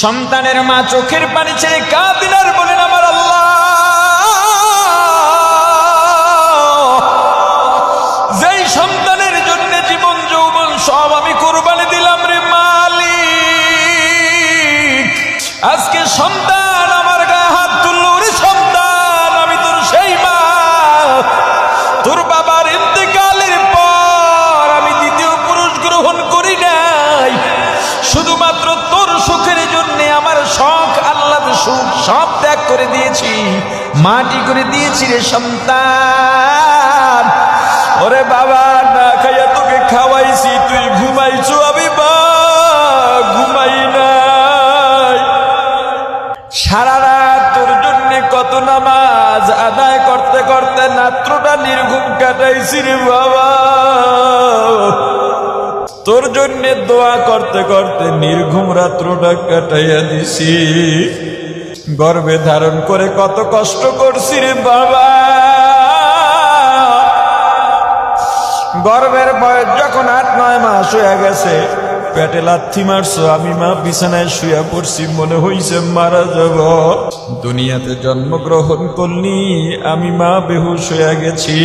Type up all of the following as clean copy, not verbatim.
সন্তানের মা চোখের পানি ছেড়ে কাঁদেন আর বলেন, আমার আল্লাহ, যেই সন্তানের জন্য জীবন যৌবন সব আমি কুরবানি দিলাম রে মালিক, আজকে সন্তান আমার গায়ে হাত তুলল রে সন্তান, আমি তোর সেই মা, তোর বাবার ইন্তেকালের পর আমি দ্বিতীয় পুরুষ গ্রহণ করি নাই, শুধুমাত্র তোর সুখের জন্য আমার শখ আল্লাহ সুখ সব ত্যাগ করে দিয়েছি, মাটি করে দিয়েছি রে সন্তান। ওরে বাবা, না খাইয়া তোকে খাওয়াইছি, তুই ঘুমাইছো, আমি বা ঘুমাই নাই। সারা রাত তোর জন্য কত নামাজ আদায় করতে করতে রাত্রটা নির্ঘুম কাটাইছি রে বাবা, তোর জন্য দোয়া করতে করতে নির্ঘুম রাত্রটা কাটাইয়া দিছি, গর্ভে ধারণ করে কত কষ্ট করছি রে বাবা। গর্ভের বয়স যখন 8-9 মাস হয়ে গেছে, পেটে লাথি মারছো, আমি মা বিছানায় শুয়া পড়ছি, মনে হইছে মারা যাব। দুনিয়াতে জন্মগ্রহণ করলি, আমি মা বেহুশ হয়ে গেছি।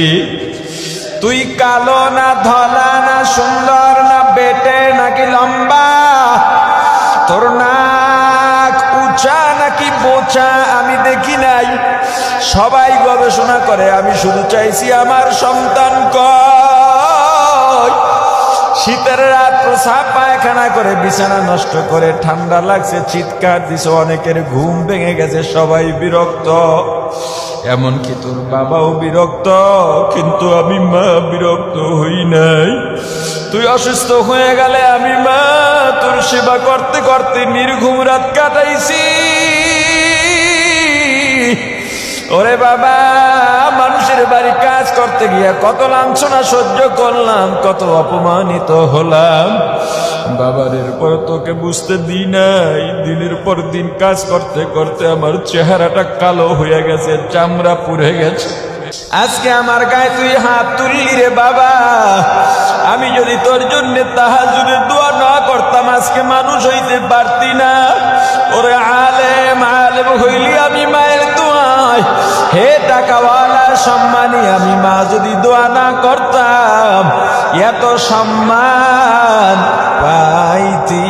তুই কালো না ধলা না সুন্দর না বেটে নাকি লম্বা, তোর নাক উঁচা নাকি বোচা আমি দেখি নাই, সবাই গবেষণা করে, আমি শুধু চাইছি আমার সন্তান কই। শীতের রাত প্রসাব পায়খানা করে বিছানা নষ্ট করে, ঠান্ডা লাগছে চিৎকার দিছে, অনেকের ঘুম ভেঙে গেছে, সবাই বিরক্ত, এমনকি তোর বাবাও বিরক্ত, কিন্তু আমি মা বিরক্ত হই নাই। তুই অসুস্থ হয়ে গেলে আমি মা তোর সেবা করতে করতে নির্ঘুম রাত কাটাইছি। ওরে বাবা, মানুষের বাড়ি কাজ করতে গিয়া কত লাঞ্ছনা সহ্য করলাম, কত অপমানিত হলাম। বাবার এরপর তোকে বুঝতে দিই নাই, দিনের পর দিন কাজ করতে করতে আমার চেহারাটা কালো হয়ে গেছে, চামড়া পুড়ে গেছে। আজকে আমার গায়ে তুই হাত তুললি রে বাবা, আমি যদি তোর জন্য তাহাজ্জুদের দোয়া না করতাম আজকে মানুষ হইতে পারতি না। ওরে আলেম আলেম হইলি আমি মায়ের দোয়ায়, হে টাকাওয়ালা সম্মানী আমি মা যদি দোয়া না করতাম এত সম্মান পাইতি।